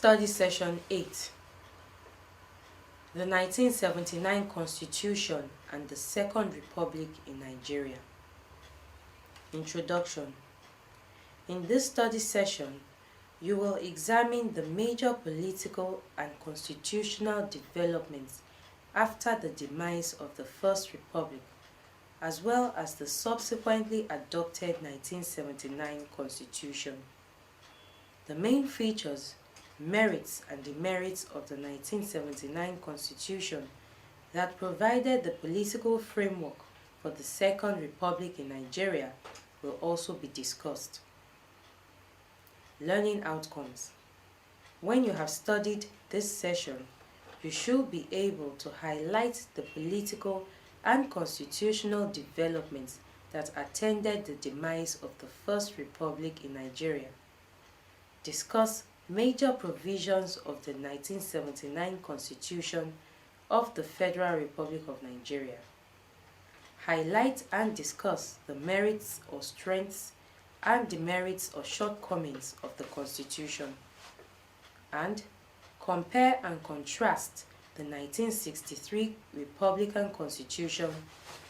Study Session 8. The 1979 Constitution and the Second Republic in Nigeria. Introduction. In this study session, you will examine the major political and constitutional developments after the demise of the First Republic, as well as the subsequently adopted 1979 Constitution. The main features, merits and demerits of the 1979 Constitution that provided the political framework for the Second Republic in Nigeria will also be discussed. Learning outcomes. When you have studied this session, you should be able to highlight the political and constitutional developments that attended the demise of the First Republic in Nigeria. Discuss major provisions of the 1979 Constitution of the Federal Republic of Nigeria. Highlight and discuss the merits or strengths and demerits or shortcomings of the Constitution. And compare and contrast the 1963 Republican Constitution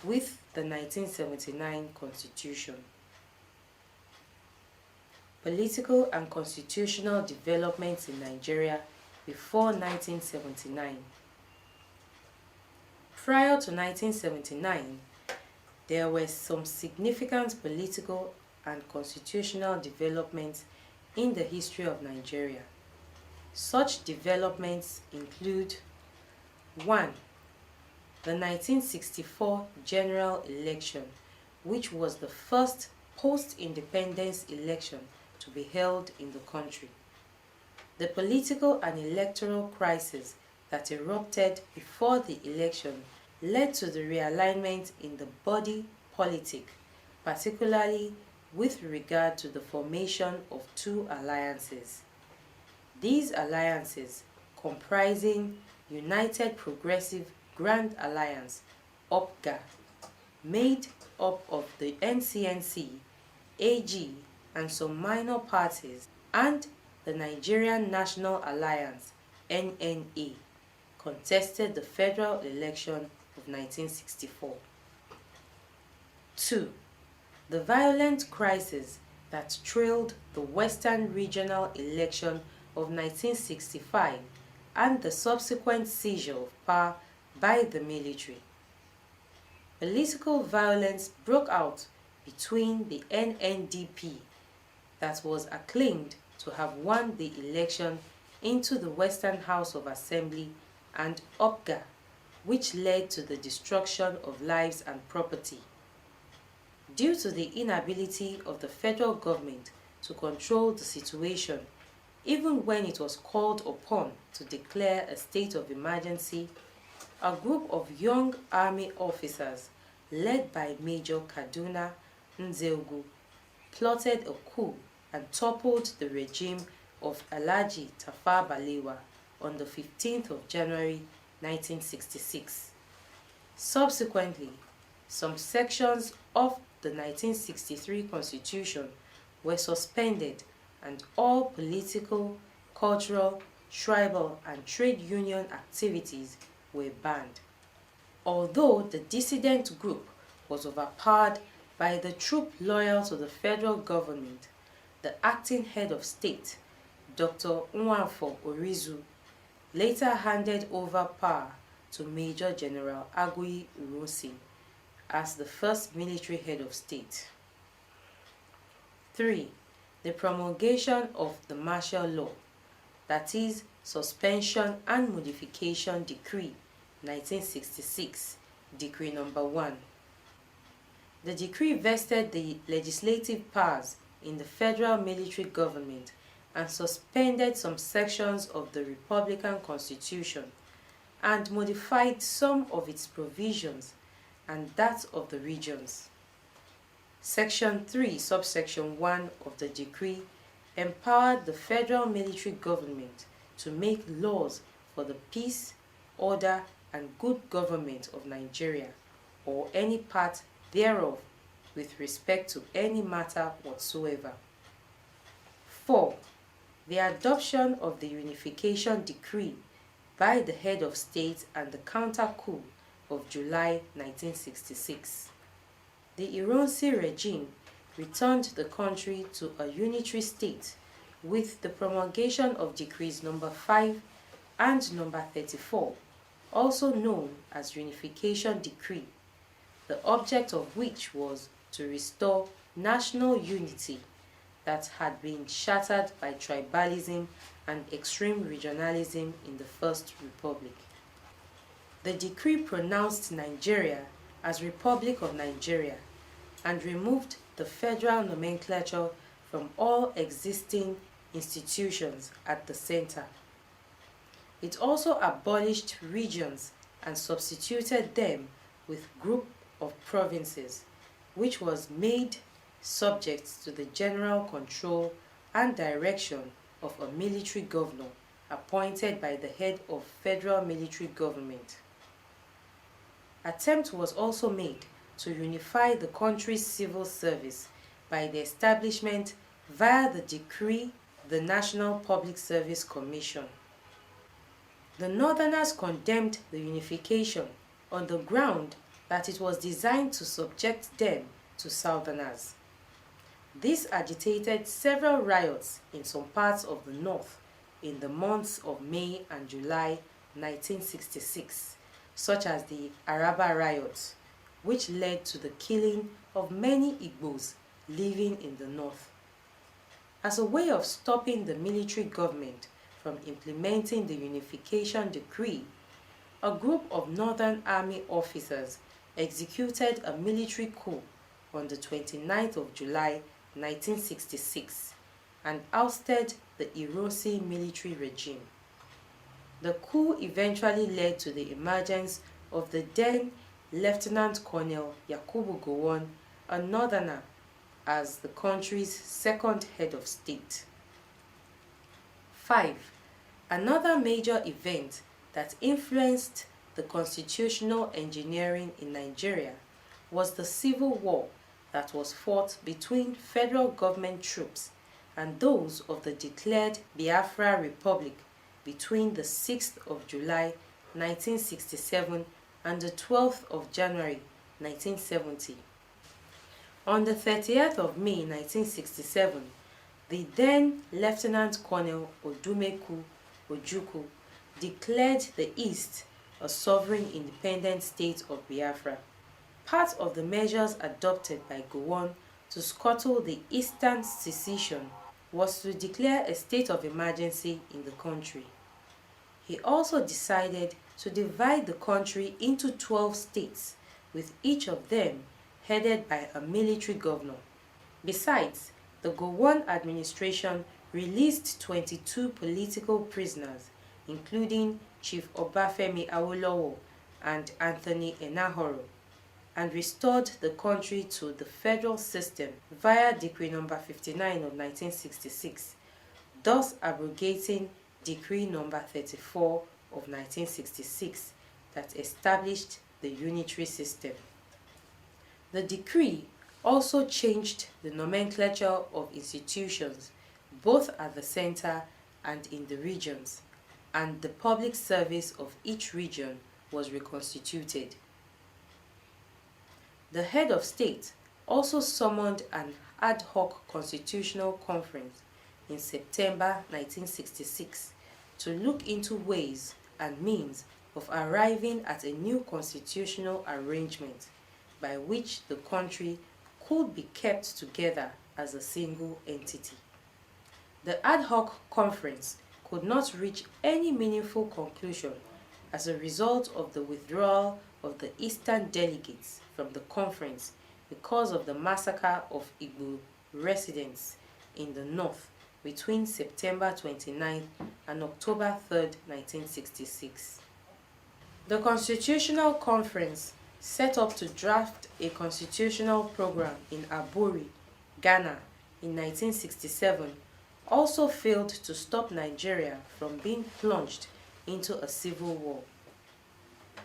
with the 1979 Constitution. Political and constitutional developments in Nigeria before 1979. Prior to 1979, there were some significant political and constitutional developments in the history of Nigeria. Such developments include 1. The 1964 general election, which was the first post-independence election to be held in the country. The political and electoral crisis that erupted before the election led to the realignment in the body politic, particularly with regard to the formation of two alliances. These alliances, comprising United Progressive Grand Alliance (UPGA), made up of the NCNC, AG, and some minor parties, and the Nigerian National Alliance (NNA), contested the federal election of 1964. 2. The violent crisis that trailed the Western Regional election of 1965 and the subsequent seizure of power by the military. Political violence broke out between the NNDP, that was acclaimed to have won the election into the Western House of Assembly, and UPGA, which led to the destruction of lives and property. Due to the inability of the federal government to control the situation, even when it was called upon to declare a state of emergency, a group of young army officers led by Major Kaduna Nzeogwu plotted a coup and toppled the regime of Alhaji Tafawa Balewa on the 15th of January 1966. Subsequently, some sections of the 1963 Constitution were suspended and all political, cultural, tribal, and trade union activities were banned. Although the dissident group was overpowered by the troop loyal to the federal government, the acting head of state, Dr. Nwafor Orizu, later handed over power to Major General Aguiyi Ironsi as the first military head of state. 3. The promulgation of the martial law, that is, Suspension and Modification Decree 1966, Decree Number 1. The decree vested the legislative powers in the federal military government and suspended some sections of the Republican Constitution and modified some of its provisions and that of the regions. Section 3, subsection 1 of the decree empowered the federal military government to make laws for the peace, order, and good government of Nigeria, or any part thereof, with respect to any matter whatsoever. 4. the adoption of the Unification Decree by the head of state and the counter-coup of July 1966. The Ironsi regime returned the country to a unitary state with the promulgation of Decrees number 5 and number 34, also known as Unification Decree, the object of which was to restore national unity that had been shattered by tribalism and extreme regionalism in the First Republic. The decree pronounced Nigeria as Republic of Nigeria and removed the federal nomenclature from all existing institutions at the center. It also abolished regions and substituted them with group of provinces, which was made subject to the general control and direction of a military governor appointed by the head of federal military government. Attempt was also made to unify the country's civil service by the establishment via the decree the National Public Service Commission. The Northerners condemned the unification on the ground that it was designed to subject them to Southerners. This agitated several riots in some parts of the North in the months of May and July 1966, such as the Araba riots, which led to the killing of many Igbos living in the North. As a way of stopping the military government from implementing the Unification Decree, a group of Northern Army officers executed a military coup on the 29th of July 1966 and ousted the Ironsi military regime. The coup eventually led to the emergence of the then Lieutenant Colonel Yakubu Gowon, a Northerner, as the country's second head of state. 5. Another major event that influenced the constitutional engineering in Nigeria was the civil war that was fought between federal government troops and those of the declared Biafra Republic between the 6th of July 1967 and the 12th of January 1970. On the 30th of May 1967, the then Lieutenant Colonel Odumeku Ojukwu declared the East a sovereign independent state of Biafra. Part of the measures adopted by Gowon to scuttle the Eastern secession was to declare a state of emergency in the country. He also decided to divide the country into 12 states, with each of them headed by a military governor. Besides, the Gowon administration released 22 political prisoners, including Chief Obafemi Awolowo and Anthony Enahoro, and restored the country to the federal system via Decree number 59 of 1966, thus abrogating Decree number 34 of 1966 that established the unitary system. The decree also changed the nomenclature of institutions both at the center and in the regions, and the public service of each region was reconstituted. The head of state also summoned an ad hoc constitutional conference in September 1966 to look into ways and means of arriving at a new constitutional arrangement by which the country could be kept together as a single entity. The ad hoc conference could not reach any meaningful conclusion as a result of the withdrawal of the Eastern delegates from the conference because of the massacre of Igbo residents in the North between September 29 and October 3, 1966. The Constitutional Conference set up to draft a constitutional program in Aburi, Ghana in 1967 also failed to stop Nigeria from being plunged into a civil war.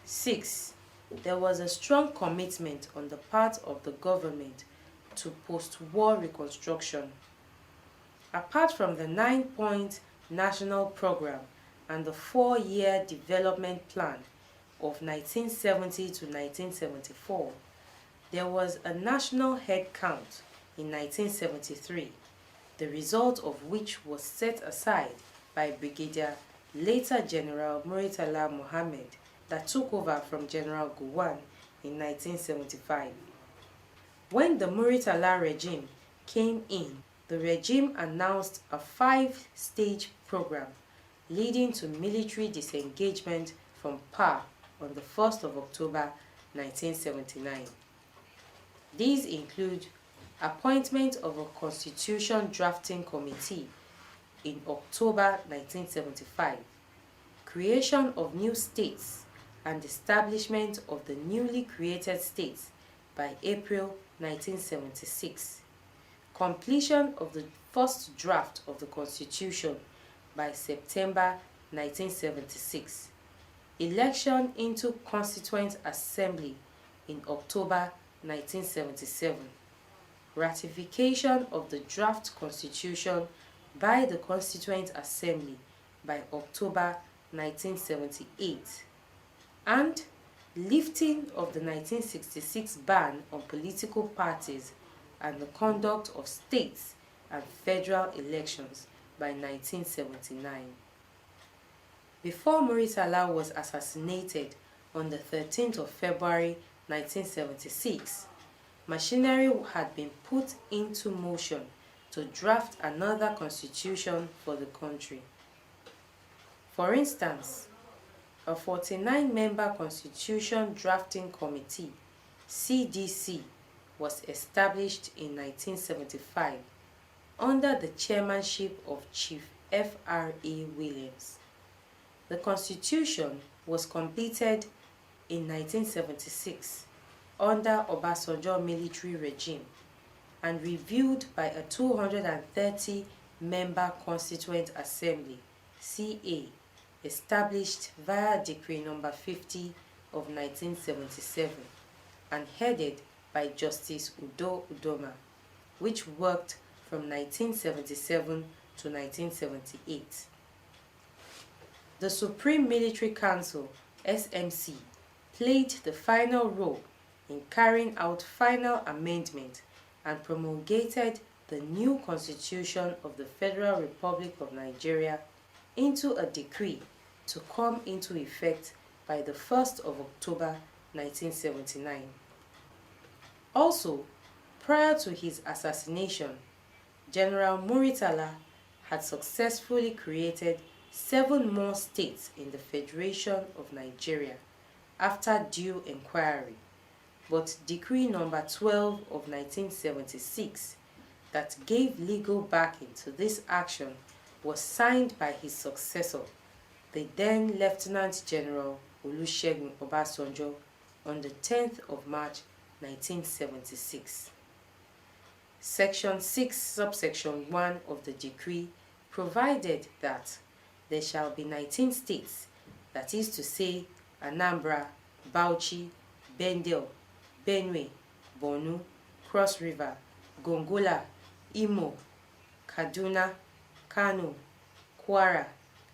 6. There was a strong commitment on the part of the government to post-war reconstruction. Apart from the 9-point national program and the 4-year development plan of 1970 to 1974, there was a national head count in 1973, the result of which was set aside by Brigadier later General Muritala Mohammed that took over from General Gowon in 1975. When the Muritala regime came in, the regime announced a 5-stage program leading to military disengagement from PA on the 1st of October 1979. These include appointment of a constitution drafting committee in October 1975, creation of new states and establishment of the newly created states by April 1976, completion of the first draft of the Constitution by September 1976, election into Constituent Assembly in October 1977, ratification of the draft Constitution by the Constituent Assembly by October 1978, and lifting of the 1966 ban on political parties and the conduct of states and federal elections by 1979. Before Muritala was assassinated on the 13th of February 1976, machinery had been put into motion to draft another constitution for the country. For instance, a 49-member Constitution Drafting Committee, CDC, was established in 1975 under the chairmanship of Chief F.R.A. Williams. The Constitution was completed in 1976 under Obasanjo military regime and reviewed by a 230-member Constituent Assembly, CA, established via Decree No. 50 of 1977 and headed by Justice Udo Udoma, which worked from 1977 to 1978. The Supreme Military Council, SMC, played the final role in carrying out final amendment and promulgated the new Constitution of the Federal Republic of Nigeria into a decree to come into effect by the 1st of October 1979. Also, prior to his assassination, General Muritala had successfully created 7 more states in the Federation of Nigeria after due inquiry, but Decree No. 12 of 1976 that gave legal backing to this action was signed by his successor, the then Lieutenant General Olusegun Obasanjo, on the 10th of March 1976. Section 6, subsection 1 of the decree provided that there shall be 19 states, that is to say, Anambra, Bauchi, Bendel, Benue, Borno, Cross River, Gongola, Imo, Kaduna, Kano, Kwara,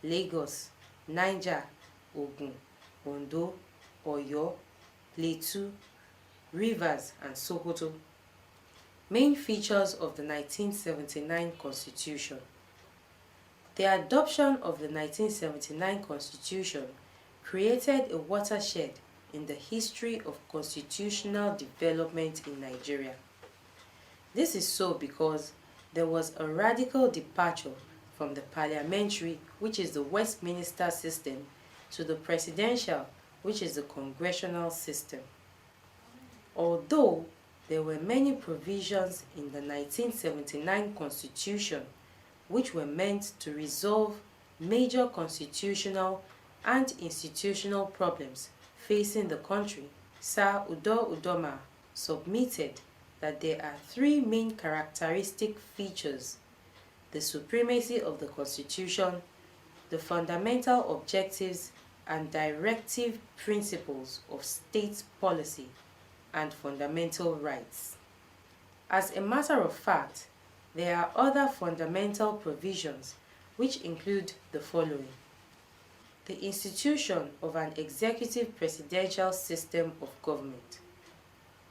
Lagos, Niger, Ogun, Ondo, Oyo, Plateau, Rivers, and Sokoto. Main features of the 1979 Constitution. The adoption of the 1979 Constitution created a watershed in the history of constitutional development in Nigeria. This is so because there was a radical departure from the parliamentary, which is the Westminster system, to the presidential, which is the congressional system. Although there were many provisions in the 1979 Constitution which were meant to resolve major constitutional and institutional problems facing the country, Sir Udo Udoma submitted that there are 3 main characteristic features: the supremacy of the Constitution, the fundamental objectives and directive principles of state policy, and fundamental rights. As a matter of fact, There are other fundamental provisions which include the following: the institution of an executive presidential system of government.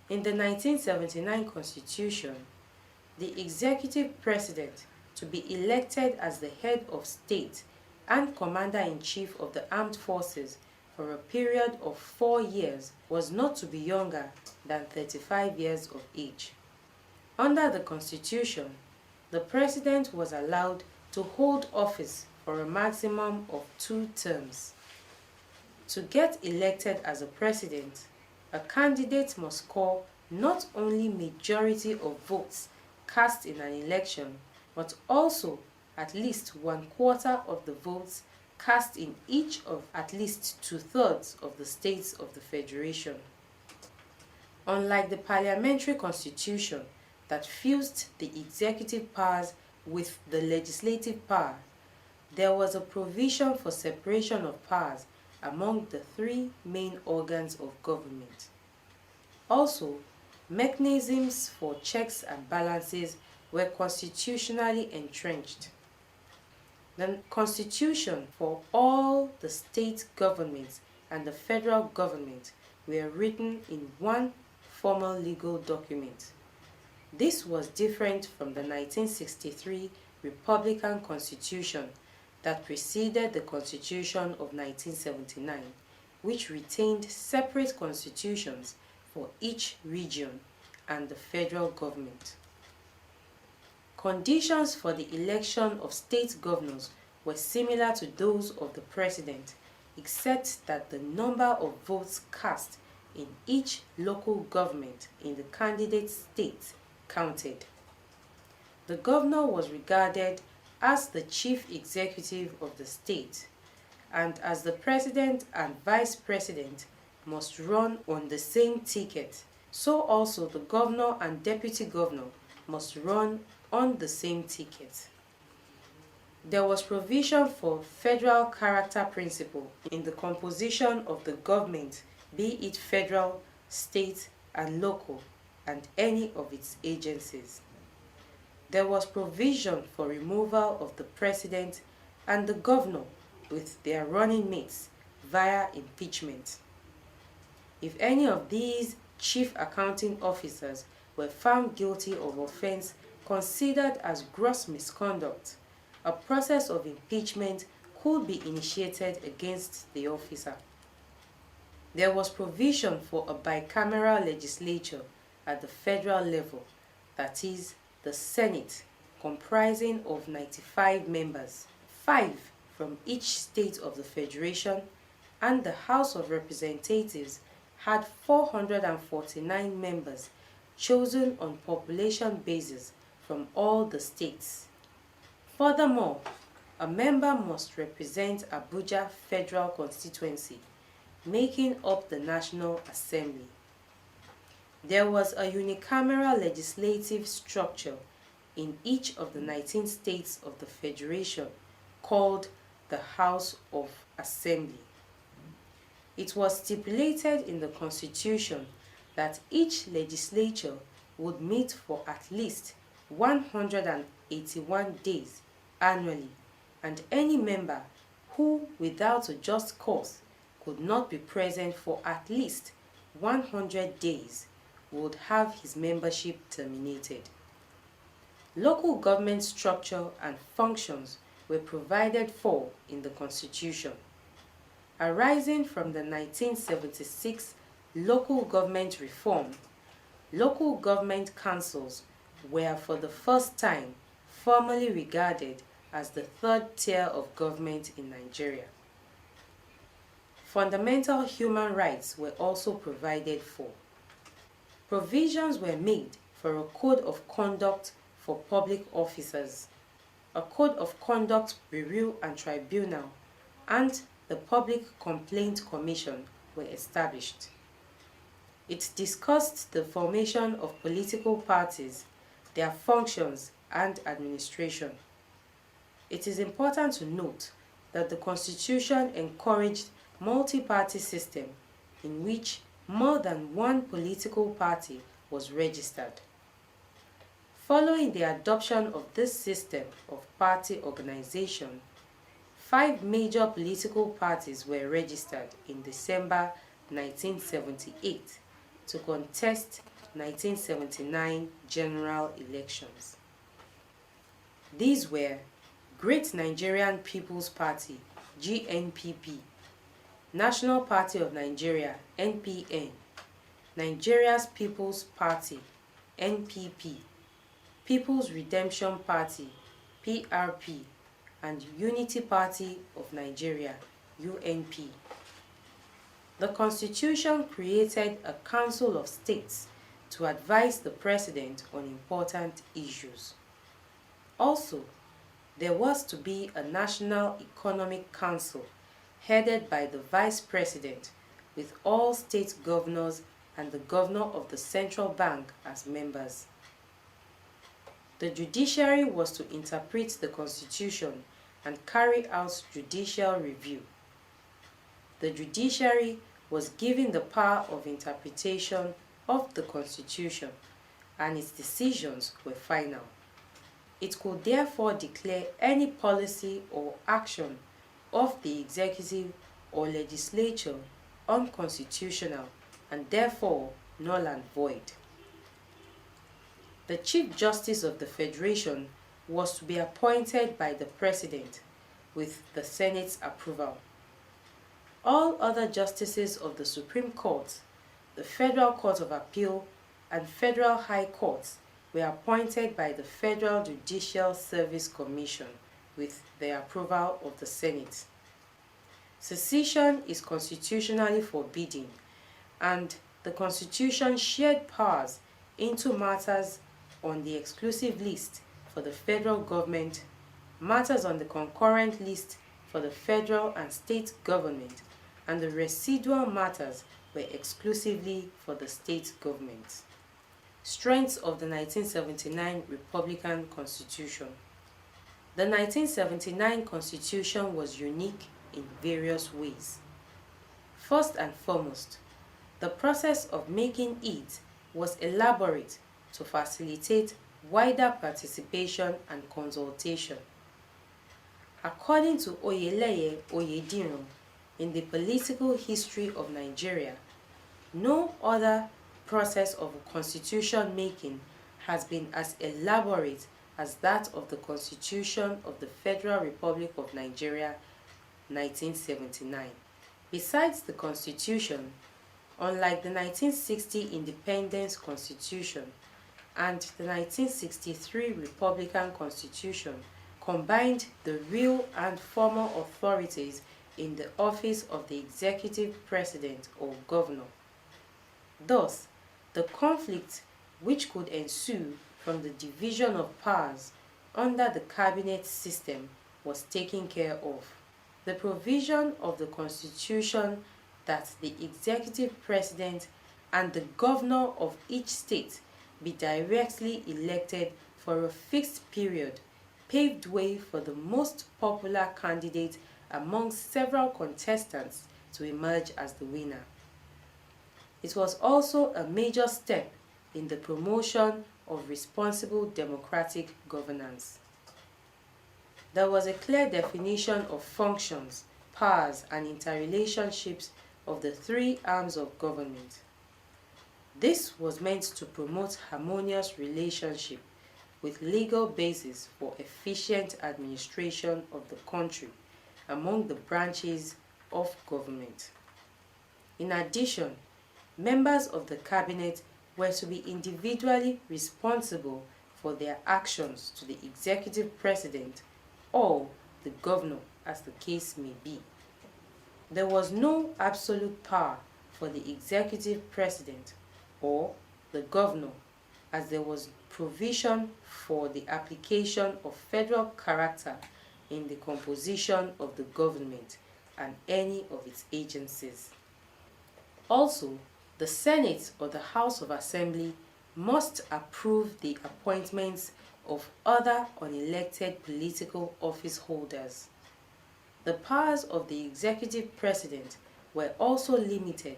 In the 1979 Constitution, the executive president, to be elected as the head of state and commander-in-chief of the armed forces for a period of 4 years, was not to be younger than 35 years of age. Under the Constitution, the president was allowed to hold office for a maximum of 2 terms. To get elected as a president, a candidate must score not only majority of votes cast in an election, but also at least 1/4 of the votes cast in each of at least 2/3 of the states of the Federation. Unlike the parliamentary constitution that fused the executive powers with the legislative power, there was a provision for separation of powers among the 3 main organs of government. Also, mechanisms for checks and balances were constitutionally entrenched. The constitution for all the state governments and the federal government were written in one formal legal document. This was different from the 1963 Republican Constitution that preceded the Constitution of 1979, which retained separate constitutions for each region and the federal government. Conditions for the election of state governors were similar to those of the president, except that the number of votes cast in each local government in the candidate state counted. The governor was regarded as the chief executive of the state, and as the president and vice president must run on the same ticket, so also the governor and deputy governor must run on the same ticket. There was provision for federal character principle in the composition of the government, be it federal, state, and local, and any of its agencies. There was provision for removal of the president and the governor with their running mates via impeachment. If any of these chief accounting officers were found guilty of offense considered as gross misconduct, a process of impeachment could be initiated against the officer. There was provision for a bicameral legislature at the federal level, that is, the Senate, comprising of 95 members, 5 from each state of the Federation, and the House of Representatives had 449 members chosen on population basis from all the states. Furthermore, a member must represent Abuja Federal Constituency, making up the National Assembly. There was a unicameral legislative structure in each of the 19 states of the Federation called the House of Assembly. It was stipulated in the Constitution that each legislature would meet for at least 181 days annually, and any member who, without a just cause, could not be present for at least 100 days would have his membership terminated. Local government structure and functions were provided for in the Constitution. Arising from the 1976 local government reform, local government councils were for the first time formally regarded as the third tier of government in Nigeria. Fundamental human rights were also provided for. Provisions were made for a code of conduct for public officers, a code of conduct review and tribunal, and the Public Complaint Commission were established. It discussed the formation of political parties, their functions, and administration. It is important to note that the Constitution encouraged multi-party system in which more than one political party was registered. Following the adoption of this system of party organization, 5 major political parties were registered in December 1978 to contest 1979 general elections. These were Great Nigerian People's Party (GNPP), National Party of Nigeria (NPN), Nigeria's People's Party (NPP), People's Redemption Party (PRP), and Unity Party of Nigeria (UNP). The Constitution created a Council of States to advise the President on important issues. Also, there was to be a National Economic Council headed by the Vice President, with all state governors and the Governor of the Central Bank as members. The judiciary was to interpret the Constitution and carry out judicial review. The judiciary was given the power of interpretation of the Constitution, and its decisions were final. It could therefore declare any policy or action of the executive or legislature unconstitutional and therefore null and void. The Chief Justice of the Federation was to be appointed by the President with the Senate's approval. All other justices of the Supreme Court, the Federal Court of Appeal, and Federal High Courts were appointed by the Federal Judicial Service Commission with the approval of the Senate. Secession is constitutionally forbidden, and the Constitution shared powers into matters on the exclusive list for the federal government, matters on the concurrent list for the federal and state government, and the residual matters were exclusively for the state government. Strengths of the 1979 Republican Constitution. The 1979 Constitution was unique in various ways. First and foremost, the process of making it was elaborate to facilitate wider participation and consultation. According to Oyeleye Oyediran, in the Political History of Nigeria, no other process of constitution making has been as elaborate as that of the Constitution of the Federal Republic of Nigeria 1979. Besides the Constitution, unlike the 1960 Independence Constitution and the 1963 Republican Constitution, combined the real and formal authorities in the office of the executive president or governor. Thus, the conflict which could ensue from the division of powers under the cabinet system was taken care of. The provision of the Constitution that the executive president and the governor of each state be directly elected for a fixed period paved way for the most popular candidate among several contestants to emerge as the winner. It was also a major step in the promotion of responsible democratic governance. There was a clear definition of functions, powers, and interrelationships of the three arms of government. This was meant to promote harmonious relationship with legal basis for efficient administration of the country among the branches of government. In addition, members of the cabinet were to be individually responsible for their actions to the executive president or the governor, as the case may be. There was no absolute power for the executive president or the governor, as there was provision for the application of federal character in the composition of the government and any of its agencies. Also, the Senate or the House of Assembly must approve the appointments of other unelected political office holders. The powers of the executive president were also limited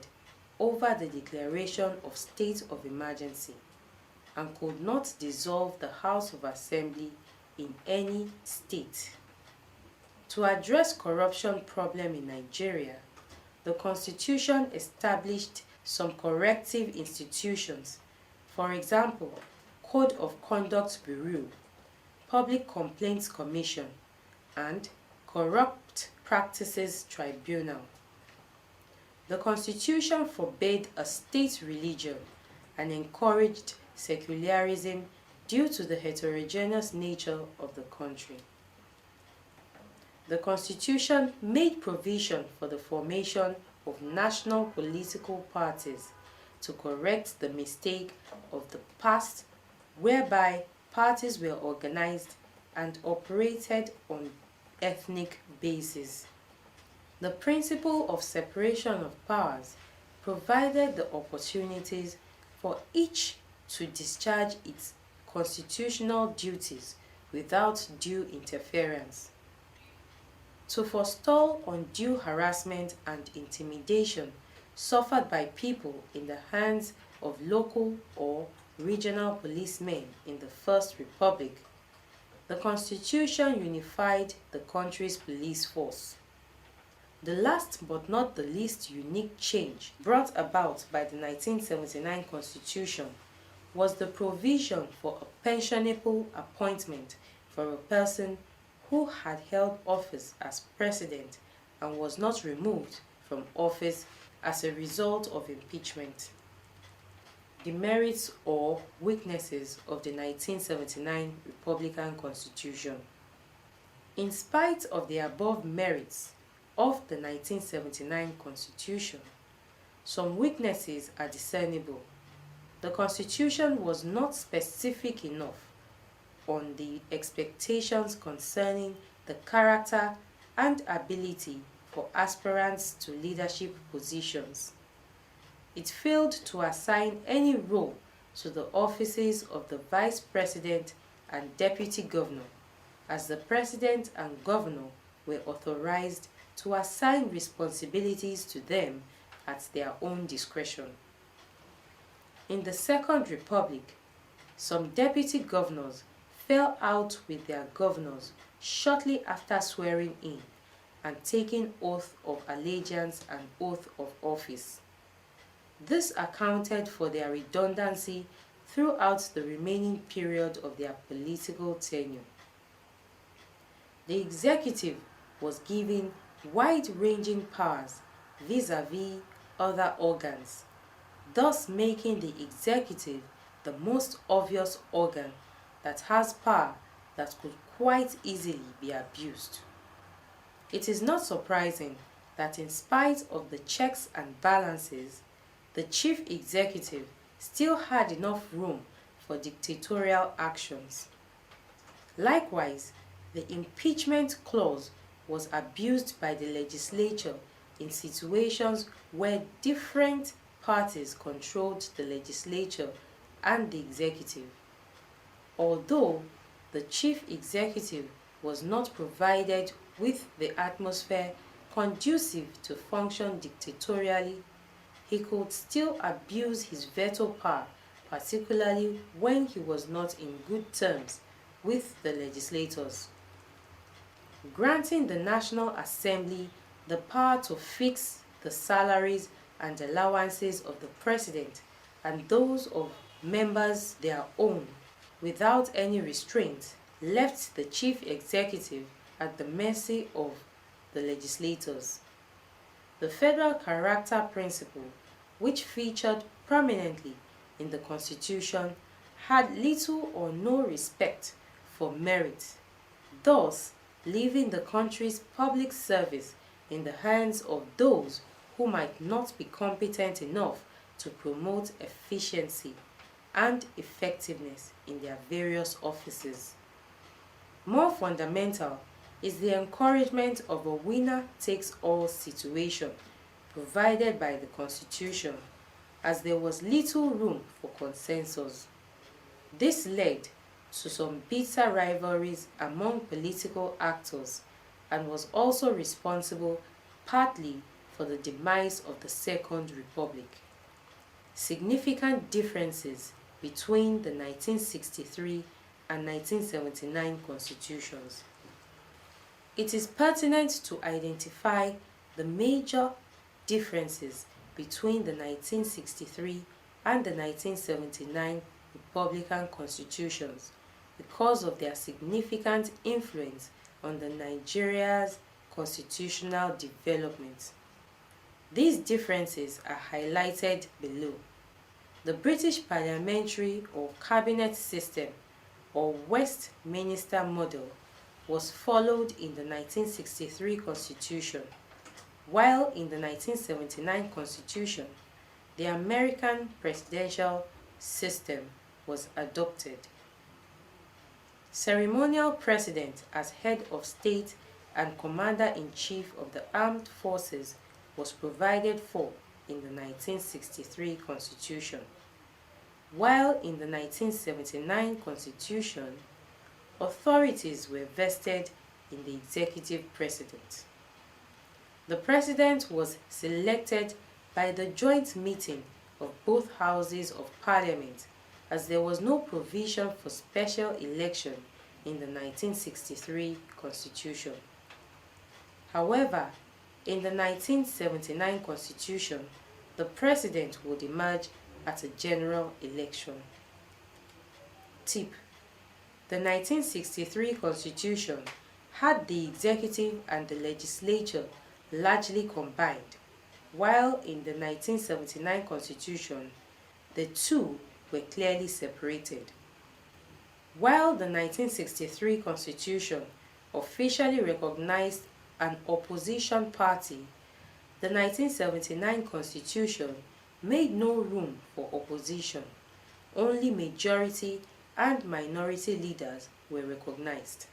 over the declaration of state of emergency. and could not dissolve the House of Assembly in any state. To address corruption problem in Nigeria, the Constitution established some corrective institutions, for example, Code of Conduct Bureau, Public Complaints Commission, and Corrupt Practices Tribunal. The Constitution forbade a state religion and encouraged secularism due to the heterogeneous nature of the country. The Constitution made provision for the formation of national political parties to correct the mistake of the past, whereby parties were organized and operated on ethnic basis. The principle of separation of powers provided the opportunities for each to discharge its constitutional duties without due interference. To forestall undue harassment and intimidation suffered by people in the hands of local or regional policemen in the First Republic, the Constitution unified the country's police force. The last but not the least unique change brought about by the 1979 Constitution was the provision for a pensionable appointment for a person who had held office as president and was not removed from office as a result of impeachment. The merits or weaknesses of the 1979 Republican Constitution. In spite of the above merits of the 1979 Constitution, some weaknesses are discernible. The Constitution was not specific enough on the expectations concerning the character and ability for aspirants to leadership positions. It failed to assign any role to the offices of the Vice President and Deputy Governor, as the President and Governor were authorized to assign responsibilities to them at their own discretion. In the Second Republic, some deputy governors fell out with their governors shortly after swearing in and taking oath of allegiance and oath of office. This accounted for their redundancy throughout the remaining period of their political tenure. The executive was given wide-ranging powers vis-à-vis other organs, thus making the executive the most obvious organ that has power that could quite easily be abused. It is not surprising that in spite of the checks and balances, the chief executive still had enough room for dictatorial actions. Likewise, the impeachment clause was abused by the legislature in situations where different parties controlled the legislature and the executive. Although the chief executive was not provided with the atmosphere conducive to function dictatorially, he could still abuse his veto power, particularly when he was not in good terms with the legislators. Granting the National Assembly the power to fix the salaries and allowances of the President and those of members their own without any restraint left the chief executive at the mercy of the legislators. The federal character principle, which featured prominently in the Constitution, had little or no respect for merit, thus leaving the country's public service in the hands of those who might not be competent enough to promote efficiency and effectiveness in their various offices. More fundamental is the encouragement of a winner-takes-all situation provided by the Constitution, as there was little room for consensus. This led to some bitter rivalries among political actors and was also responsible partly for the demise of the Second Republic. Significant differences between the 1963 and 1979 constitutions. It is pertinent to identify the major differences between the 1963 and the 1979 Republican constitutions because of their significant influence on the Nigeria's constitutional development. These differences are highlighted below. The British parliamentary or cabinet system or Westminster model was followed in the 1963 Constitution, while in the 1979 Constitution, the American presidential system was adopted. Ceremonial president as head of state and commander-in-chief of the armed forces was provided for in the 1963 Constitution, while in the 1979 Constitution, authorities were vested in the executive president. The president was selected by the joint meeting of both houses of parliament, as there was no provision for special election in the 1963 Constitution. However, in the 1979 Constitution, the president would emerge at a general election. Tip: the 1963 Constitution had the executive and the legislature largely combined, while in the 1979 Constitution, the two were clearly separated. While the 1963 Constitution officially recognized an opposition party, the 1979 Constitution made no room for opposition. Only majority and minority leaders were recognized.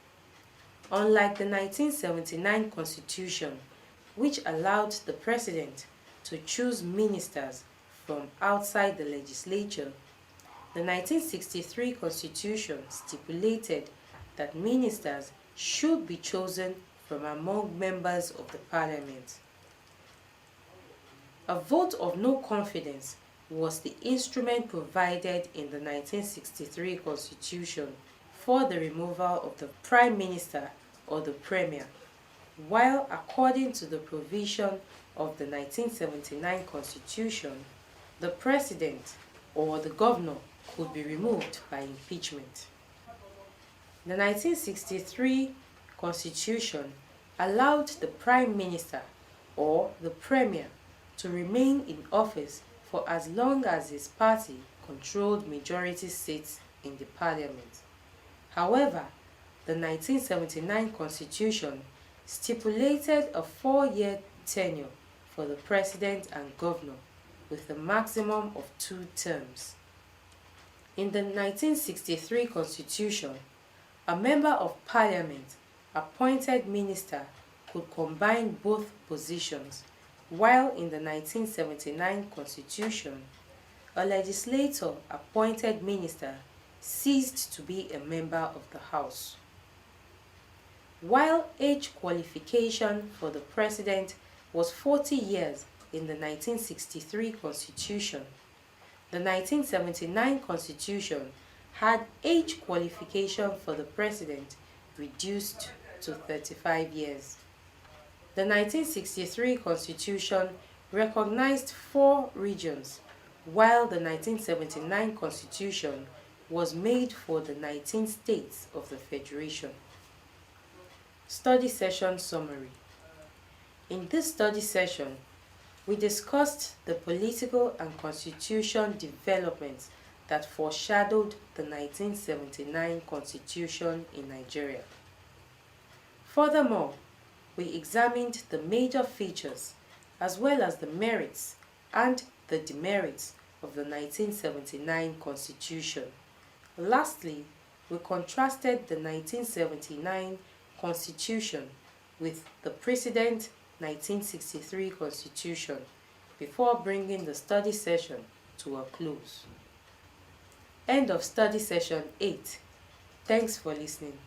Unlike the 1979 Constitution, which allowed the president to choose ministers from outside the legislature, the 1963 Constitution stipulated that ministers should be chosen from among members of the parliament. A vote of no confidence was the instrument provided in the 1963 Constitution for the removal of the Prime Minister or the Premier, while according to the provision of the 1979 Constitution, the President or the Governor could be removed by impeachment. The 1963 Constitution allowed the Prime Minister or the Premier to remain in office for as long as his party controlled majority seats in the parliament. However, the 1979 Constitution stipulated a 4-year tenure for the president and governor with a maximum of 2 terms. In the 1963 Constitution, a member of parliament appointed minister could combine both positions, while in the 1979 Constitution, a legislator appointed minister ceased to be a member of the House. While age qualification for the president was 40 years in the 1963 Constitution, the 1979 Constitution had age qualification for the president reduced to 35 years. The 1963 Constitution recognized 4 regions, while the 1979 Constitution was made for the 19 states of the Federation. Study session summary. In this study session, we discussed the political and constitution developments that foreshadowed the 1979 Constitution in Nigeria. Furthermore, we examined the major features as well as the merits and the demerits of the 1979 Constitution. Lastly, we contrasted the 1979 Constitution with the precedent 1963 Constitution before bringing the study session to a close. End of study session 8. Thanks for listening.